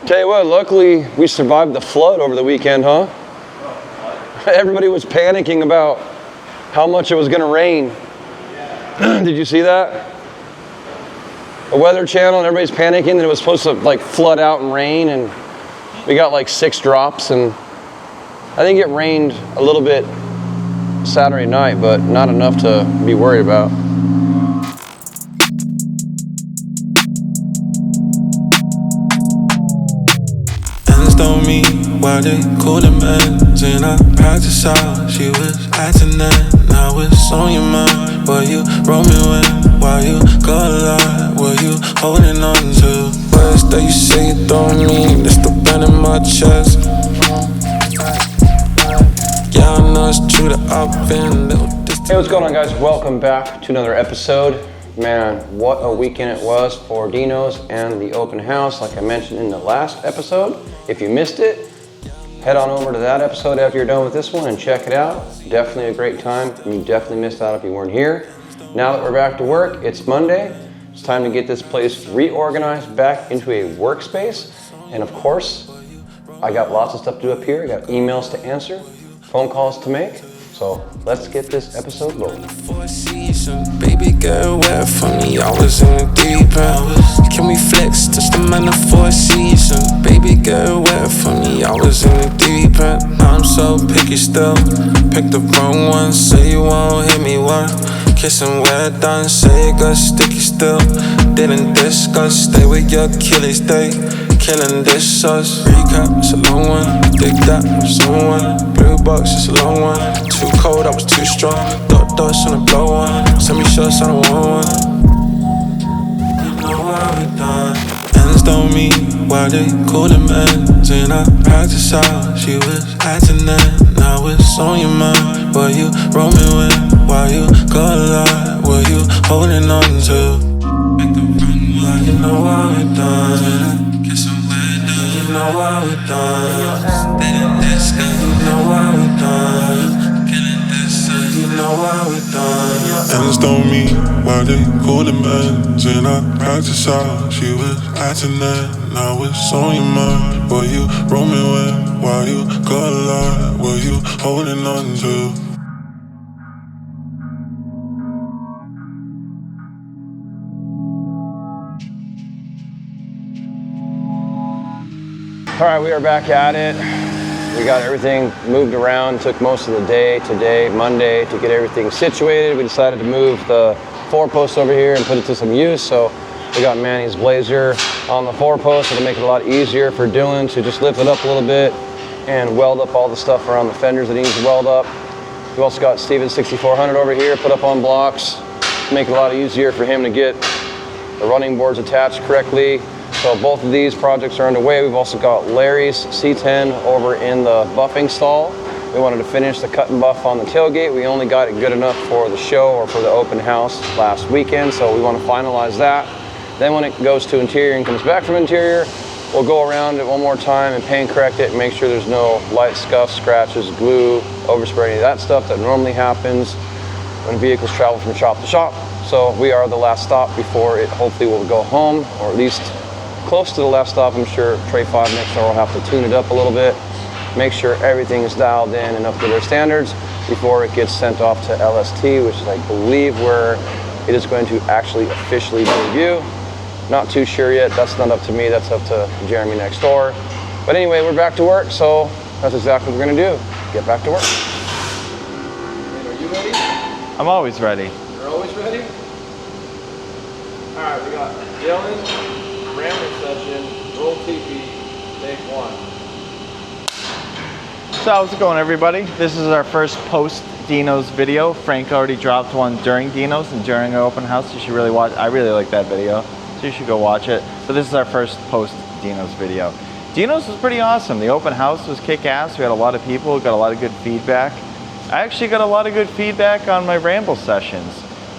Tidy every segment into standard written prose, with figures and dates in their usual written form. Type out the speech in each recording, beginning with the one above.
Tell you what, luckily we survived the flood over the weekend, huh? Everybody was panicking about how much it was going to rain. Did you see that? The Weather Channel, and everybody's panicking that it was supposed to like flood out and rain, and we got like 6 drops, and I think it rained a little bit Saturday night, but not enough to be worried about. On me while they cooling meds, and I practice how she was acting then. Now it's on your mind. Were you roaming with? While you got a lot, were you holding on to? Words that you say you don't mean, it's the pain in my chest. Yeah, I know it's true that I've been little distant. Hey, what's going on, guys? Welcome back to another episode. Man, what a weekend it was for Dino's and the open house, like I mentioned in the last episode. If you missed it, head on over to that episode after you're done with this one and check it out. Definitely a great time. You definitely missed out if you weren't here. Now that we're back to work, it's Monday. It's time to get this place reorganized back into a workspace. And of course, I got lots of stuff to do up here. I got emails to answer, phone calls to make. So let's get this episode rolling. Baby girl, wet for me, I was in the deep end. Can we flex, touch the man of 4 seasons? Baby girl, wet for me, I was in the deep end. I'm so picky still, pick the wrong one, say you won't hit me one. Kissing where done, say it got sticky still. Didn't discuss, stay with your Achilles day. Killing this sauce, recap, it's a long one. Dig that from someone. Blue box, it's a long one. Too cold, I was too strong. Dots on a blow one. Send me shots, I don't want one. You know how we done. Hands on me while they cooling meds, and I practice how she was acting then. Now it's on your mind. Were you roaming with? While you got a lot, were you holding on to? You know how we done. You know how we done. Didn't discuss. You know how we done. Killing this. You know how we done. Hands on me while they cooling meds, and I practice how she was acting then. Now it's on your mind. Were you roaming with? While you got a lot, were you holding on to? All right, we are back at it. We got everything moved around. Took most of the day today, Monday, to get everything situated. We decided to move the 4-post over here and put it to some use. So we got Manny's Blazer on the 4-post. It'll make it a lot easier for Dylan to just lift it up a little bit and weld up all the stuff around the fenders that he needs to weld up. We've also got Steven's 6400 over here put up on blocks. Make it a lot easier for him to get the running boards attached correctly. So both of these projects are underway. We've also got Larry's C10 over in the buffing stall. We wanted to finish the cut and buff on the tailgate. We only got it good enough for the show or for the open house last weekend, so we want to finalize that. Then when it goes to interior and comes back from interior, we'll go around it one more time and paint correct it and make sure there's no light scuffs, scratches, glue, overspray, any of that stuff that normally happens when vehicles travel from shop to shop. So we are the last stop before it hopefully will go home, or at least close to the last stop. I'm sure Trey 5 next door will have to tune it up a little bit, make sure everything is dialed in and up to their standards before it gets sent off to LST, which is, I believe, where it is going to actually officially debut. Not too sure yet. That's not up to me. That's up to Jeremy next door. But anyway, we're back to work, so that's exactly what we're going to do. Get back to work. Are you ready? I'm always ready. You're always ready? All right, we got Dylan. Rambling session, roll TP, take 1. So how's it going, everybody? This is our first post Dino's video. Frank already dropped one during Dino's and during our open house. You should really watch. I really like that video, so you should go watch it. But this is our first post Dino's video. Dino's was pretty awesome. The open house was kick-ass. We had a lot of people, got a lot of good feedback. I actually got a lot of good feedback on my ramble sessions.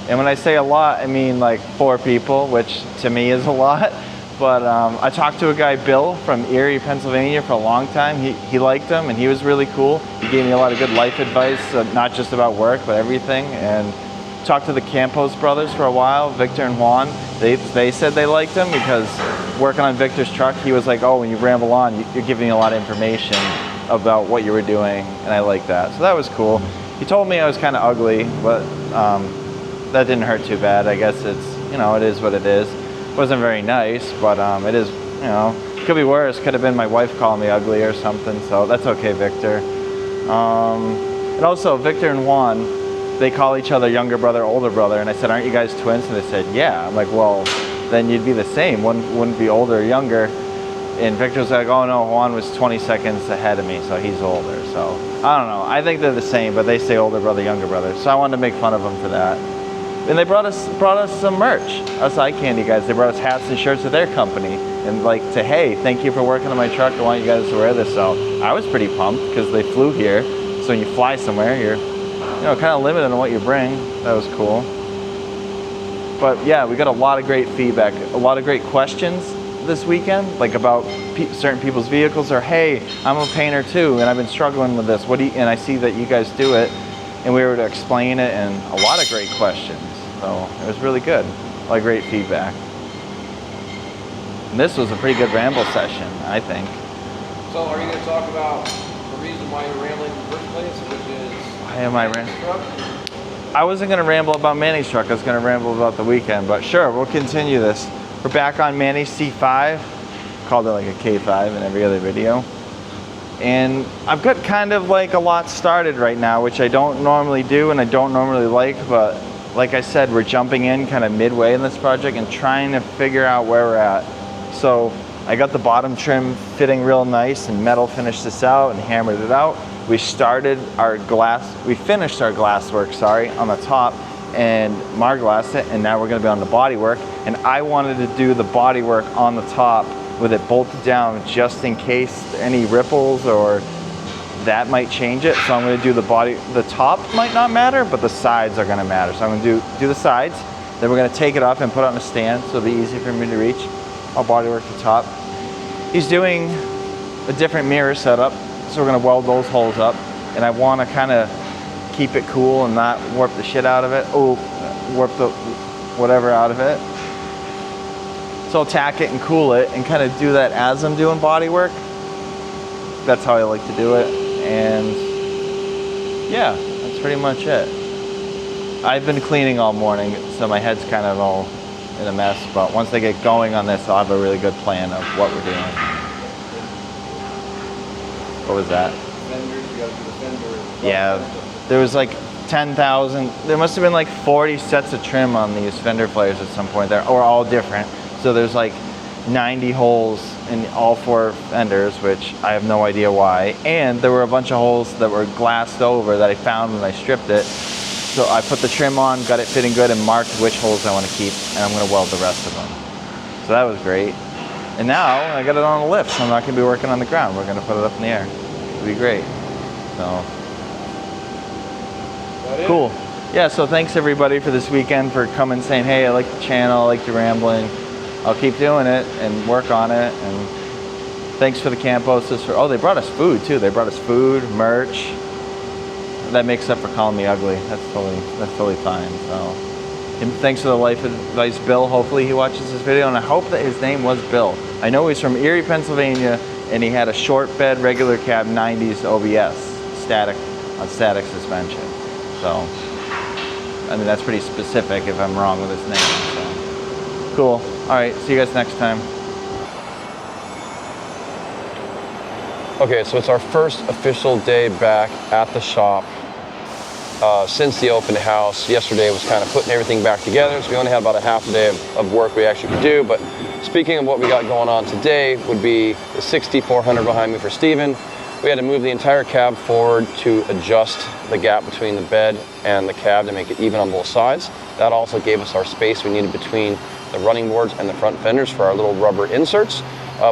And when I say a lot, I mean like 4 people, which to me is a lot. But I talked to a guy, Bill, from Erie, Pennsylvania for a long time. He liked him and he was really cool. He gave me a lot of good life advice, not just about work, but everything. And talked to the Campos brothers for a while, Victor and Juan. They said they liked him because working on Victor's truck, he was like, oh, when you ramble on, you're giving me a lot of information about what you were doing, and I like that. So that was cool. He told me I was kind of ugly, but that didn't hurt too bad. I guess it's, you know, it is what it is. It wasn't very nice, but it is, you know, could be worse. Could have been my wife calling me ugly or something, so that's okay, Victor. And also, Victor and Juan, they call each other younger brother, older brother, and I said, aren't you guys twins? And they said, yeah. I'm like, well, then you'd be the same. One wouldn't be older or younger. And Victor's like, oh no, Juan was 20 seconds ahead of me, so he's older. So, I don't know. I think they're the same, but they say older brother, younger brother. So I wanted to make fun of them for that. And they brought us some merch, us I.K.P guys. They brought us hats and shirts of their company. And like, to, hey, thank you for working on my truck. I want you guys to wear this. So I was pretty pumped because they flew here. So when you fly somewhere, you're, you know, kind of limited on what you bring. That was cool. But yeah, we got a lot of great feedback, a lot of great questions this weekend, like about certain people's vehicles, or hey, I'm a painter too, and I've been struggling with this. What do you, and I see that you guys do it, and we were to explain it, and a lot of great questions. So it was really good, a lot of great feedback. And this was a pretty good ramble session, I think. So are you going to talk about the reason why you're rambling in the first place, which is why am I rambling? I wasn't going to ramble about Manny's truck. I was going to ramble about the weekend, but sure, we'll continue this. We're back on Manny's C5. Called it like a K5 in every other video. And I've got kind of like a lot started right now, which I don't normally do and I don't normally like, but like I said, we're jumping in kind of midway in this project and trying to figure out where we're at. So I got the bottom trim fitting real nice and metal finished this out and hammered it out. We started our we finished our glass work, on the top and marglassed it, and now we're gonna be on the body work. And I wanted to do the body work on the top with it bolted down just in case any ripples or that might change it. So I'm gonna do the top might not matter, but the sides are gonna matter. So I'm gonna do the sides, then we're gonna take it off and put it on a stand so it'll be easy for me to reach. I'll body work the top. He's doing a different mirror setup, so we're gonna weld those holes up, and I wanna kinda keep it cool and not warp the shit out of it. Warp the whatever out of it. So I'll tack it and cool it and kind of do that as I'm doing body work. That's how I like to do it. And yeah, that's pretty much it. I've been cleaning all morning, so my head's kind of all in a mess, but once I get going on this, I'll have a really good plan of what we're doing. What was that? fenders? You got to do the fender. Yeah, there was like 10,000, there must have been like 40 sets of trim on these fender flares at some point. They're all different. So there's like 90 holes in all 4 fenders, which I have no idea why. And there were a bunch of holes that were glassed over that I found when I stripped it. So I put the trim on, got it fitting good, and marked which holes I want to keep, and I'm going to weld the rest of them. So that was great. And now I got it on a lift, so I'm not going to be working on the ground. We're going to put it up in the air. It'll be great. So cool. Yeah, so thanks everybody for this weekend for coming saying, hey, I like the channel, I like your rambling. I'll keep doing it and work on it. And thanks for the Campos. Oh, they brought us food too. They brought us food, merch. That makes up for calling me ugly. That's totally fine. So, and thanks for the life advice, Bill. Hopefully he watches this video, and I hope that his name was Bill. I know he's from Erie, Pennsylvania, and he had a short bed, regular cab, 90s OBS, static suspension. So, I mean, that's pretty specific if I'm wrong with his name. So, cool. All right, see you guys next time. Okay, so it's our first official day back at the shop since the open house. Yesterday was kind of putting everything back together, so we only had about a half a day of work we actually could do. But speaking of what we got going on today would be the 6400 behind me for Steven. We had to move the entire cab forward to adjust the gap between the bed and the cab to make it even on both sides. That also gave us our space we needed between the running boards and the front fenders for our little rubber inserts.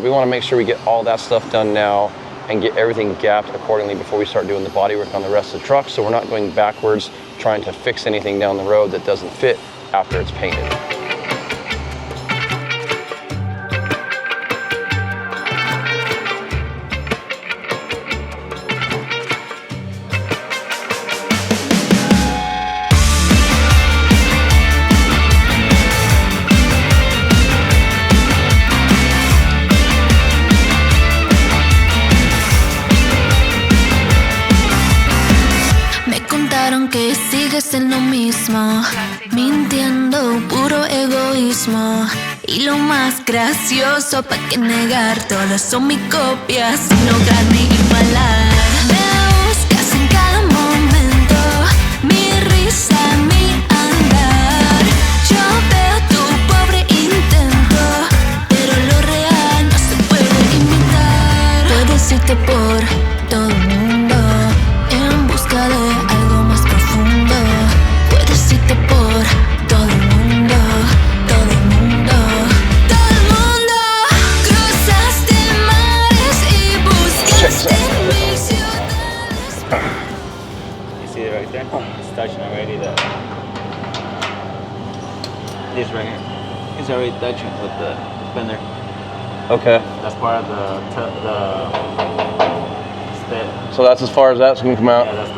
We want to make sure we get all that stuff done now and get everything gapped accordingly before we start doing the body work on the rest of the truck, so we're not going backwards trying to fix anything down the road that doesn't fit after it's painted. mismo, mintiendo, puro egoísmo. Y lo más gracioso, ¿pa' qué negar? Todos son mis copias, sin lograr ni igualar. Me buscas en cada momento, mi risa, mi andar. Yo veo tu pobre intento, pero lo real no se puede imitar. Puedes irte por todo el mundo en busca de algo más profundo. Puedes irte por todo el mundo, todo el mundo, todo el mundo. Cruzaste mares y buscaste mis ciudades. You see it right there? It's touching already. This right here. It's already touching with the fender. Okay. That's part of the step. So that's as far as that's gonna come out. Yeah, that's the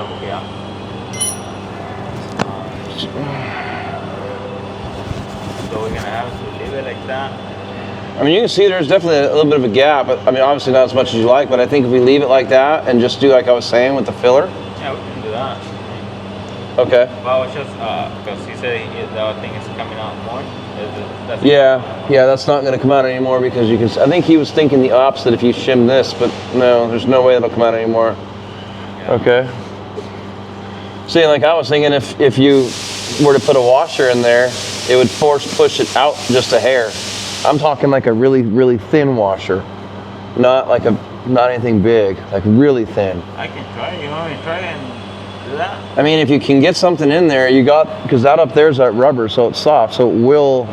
So we're gonna have to leave it like that. I mean, you can see there's definitely a little bit of a gap, but I mean, obviously not as much as you like, but I think if we leave it like that and just do like I was saying with the filler. Yeah, we can do that. Okay. Well, it's just because he said the thing is coming out more. That's Yeah, that's not going to come out anymore because you can. I think he was thinking the opposite if you shim this, but no, there's no way it'll come out anymore. Yeah. Okay. See, like I was thinking, if you were to put a washer in there, it would push it out just a hair. I'm talking like a really, really thin washer, not anything big, like really thin. I can try it. You want me to try it and do that? I mean, if you can get something in there, because that up there's that rubber, so it's soft, so it will.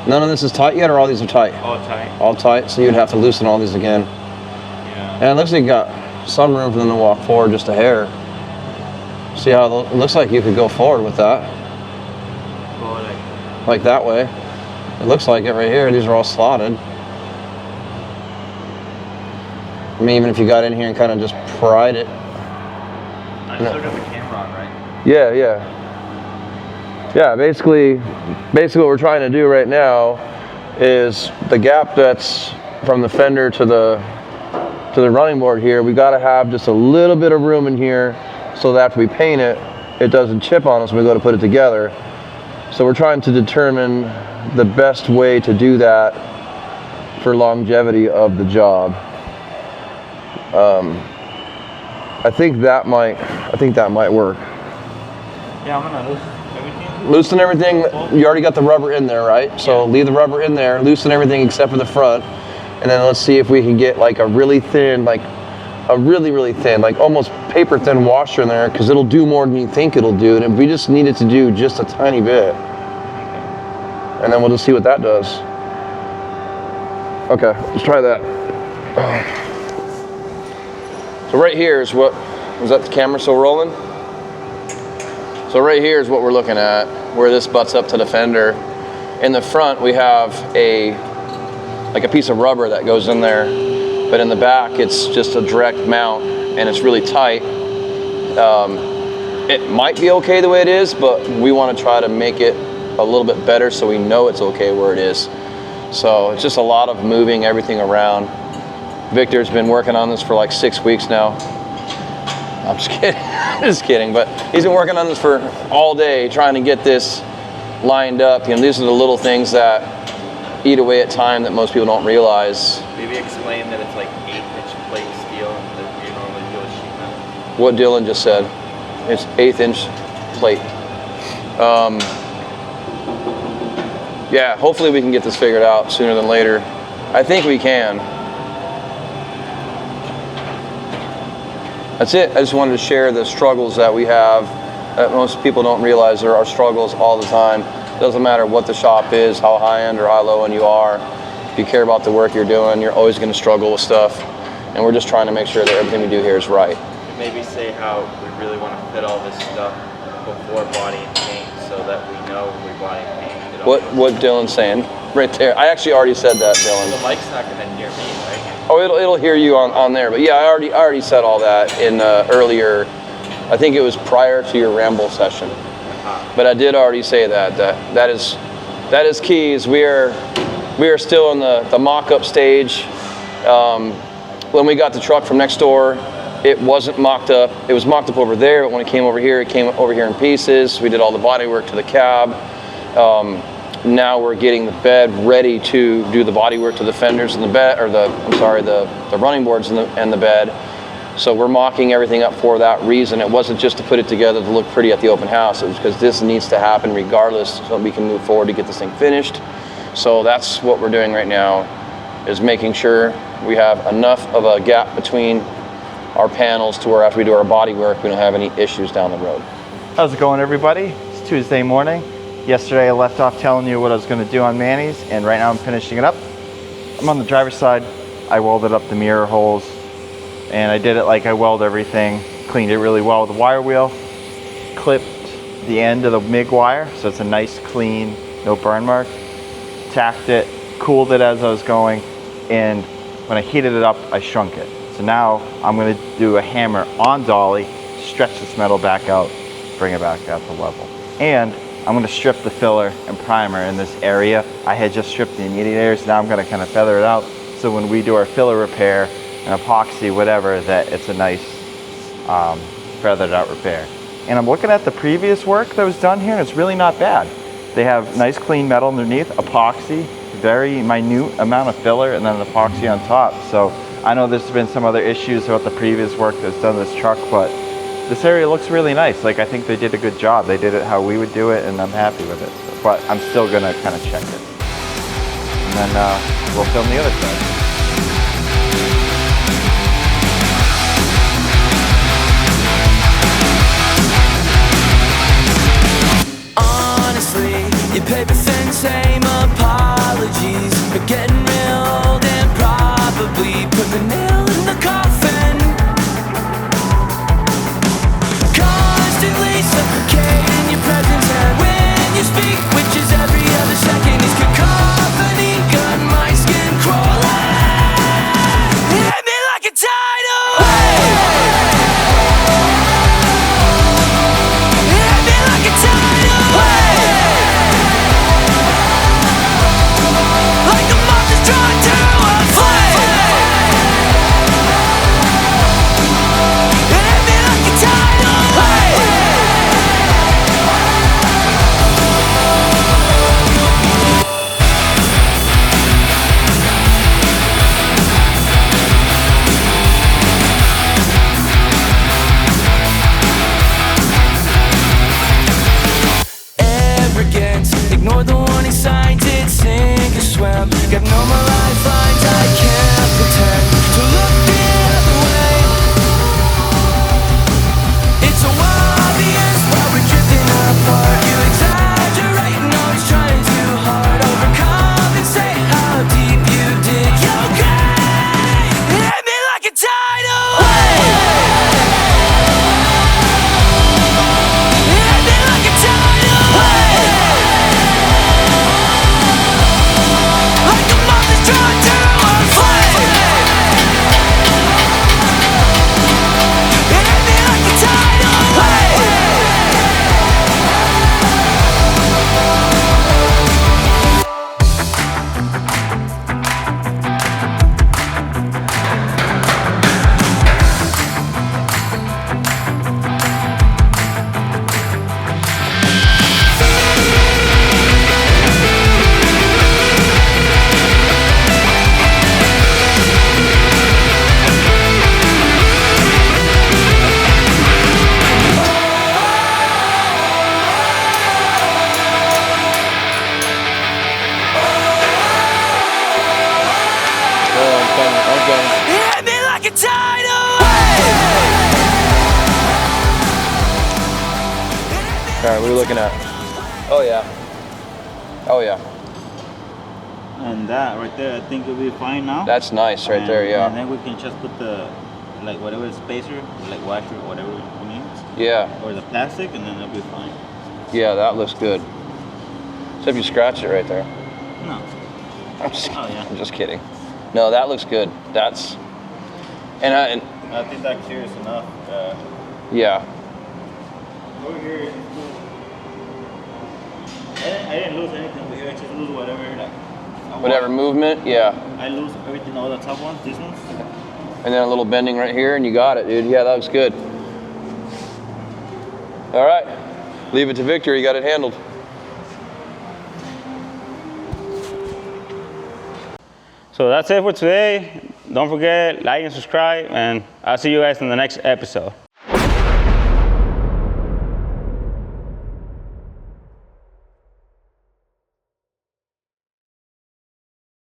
None of this is tight yet, or all these are tight? All tight. All tight, so you'd have to loosen all these again. Yeah. And it looks like you got some room for them to walk forward just a hair. See how it looks like you could go forward with that. Go Like that way. It looks like it right here. These are all slotted. I mean, even if you got in here and kind of just pried it. I still got the camera on, right? Yeah, basically what we're trying to do right now is the gap that's from the fender to the running board here, we got to have just a little bit of room in here so that after we paint it, it doesn't chip on us when we go to put it together. So we're trying to determine the best way to do that for longevity of the job. I think that might work. Yeah, I'm gonna loosen everything. Loosen everything. You already got the rubber in there, right? So leave the rubber in there. Loosen everything except for the front, and then let's see if we can get like a really thin, like a really, really thin, like almost paper thin washer in there, because it'll do more than you think it'll do. And if we just need it to do just a tiny bit, and then we'll just see what that does. Okay, let's try that. So right here is what, was that the camera still rolling? So right here is what we're looking at, where this butts up to the fender. In the front, we have like a piece of rubber that goes in there, but in the back, it's just a direct mount, and it's really tight. It might be okay the way it is, but we want to try to make it a little bit better so we know it's okay where it is. So it's just a lot of moving everything around. Victor's been working on this for like 6 weeks now. I'm just kidding, just kidding. But he's been working on this for all day, trying to get this lined up. You know, these are the little things that eat away at time that most people don't realize. Maybe explain that it's like 8-inch plate steel and that you normally do a sheet metal. What Dylan just said, it's 1/8-inch plate. Yeah, hopefully we can get this figured out sooner than later. I think we can. That's it. I just wanted to share the struggles that we have that most people don't realize. There are struggles all the time. Doesn't matter what the shop is, how high end or how low end you are. If you care about the work you're doing, you're always going to struggle with stuff. And we're just trying to make sure that everything we do here is right. Maybe say how we really want to fit all this stuff before body and paint so that we know we body and paint. What Dylan's saying right there. I actually already said that, Dylan. The mic's not going to hear me, right? Oh, it'll hear you on there. But yeah, I already said all that in earlier. I think it was prior to your ramble session. But I did already say that is keys. We are still in the mock-up stage. When we got the truck from next door, it wasn't mocked up. It was mocked up over there, but when it came over here in pieces. We did all the body work to the cab. Now we're getting the bed ready to do the body work to the fenders and the bed, or the running boards and the bed. So we're mocking everything up for that reason. It wasn't just to put it together to look pretty at the open house. It was because this needs to happen regardless, so we can move forward to get this thing finished. So that's what we're doing right now, is making sure we have enough of a gap between our panels to where after we do our body work, we don't have any issues down the road. How's it going, everybody? It's Tuesday morning. Yesterday I left off telling you what I was going to do on Manny's, and right now I'm finishing it up. I'm on the driver's side. I welded up the mirror holes, and I did it like I weld everything. Cleaned it really well with a wire wheel. Clipped the end of the MIG wire, so it's a nice, clean, no burn mark. Tacked it, cooled it as I was going, and when I heated it up, I shrunk it. So now I'm going to do a hammer on dolly, stretch this metal back out, bring it back out to level. And I'm going to strip the filler and primer in this area. I had just stripped the immediate areas, now I'm going to kind of feather it out, so when we do our filler repair and epoxy, whatever, that it's a nice feathered out repair. And I'm looking at the previous work that was done here, and it's really not bad. They have nice clean metal underneath, epoxy, very minute amount of filler, and then an epoxy on top. So I know there's been some other issues about the previous work that's done this truck, but this area looks really nice. Like, I think they did a good job. They did it how we would do it, and I'm happy with it. But I'm still gonna kind of check it. And then we'll film the other side. Your paper thin, same apologies for getting real old and probably put the nail in the coffin. Constantly suffocating your presence, and when you speak, which is every other second, is cacophony, got my skin crawling. Hit me like a tidal wave. Hit me like a tidal wave. Like a moth is drawn to a flame. Hit me like a tidal wave. Arrogance, ignore the warning signs, it's sink or swim. Got no more lifelines, I can't pretend to look the other way. It's so obvious while we're drifting apart. You exaggerate and always trying too hard. Overcompensate how deep you dig your grave. Hit me like a tidal wave. Hit me like a tidal wave. Like a moth is drawn to a flame. Hit me like a tidal wave. Hit me like a tidal wave. All right, what are we looking at? Oh yeah. Oh yeah. And that right there, I think it'll be fine now. That's nice right there, And yeah. then we can just put the, like, whatever spacer, like washer, whatever it means, Yeah. or the plastic, and then it'll be fine. Yeah, that looks good. Except you scratch it right there. No. I'm just, Oh, yeah. I'm just kidding. No, that looks good. That's, and I think that's serious enough. yeah. Over here, it's cool. I didn't lose anything over here. I just lose whatever, like. Whatever movement, yeah. I lose everything, all the top ones, these ones. And then a little bending right here, and you got it, dude. Yeah, that was good. All right, leave it to Victor. He got it handled. So that's it for today. Don't forget, like and subscribe, and I'll see you guys in the next episode.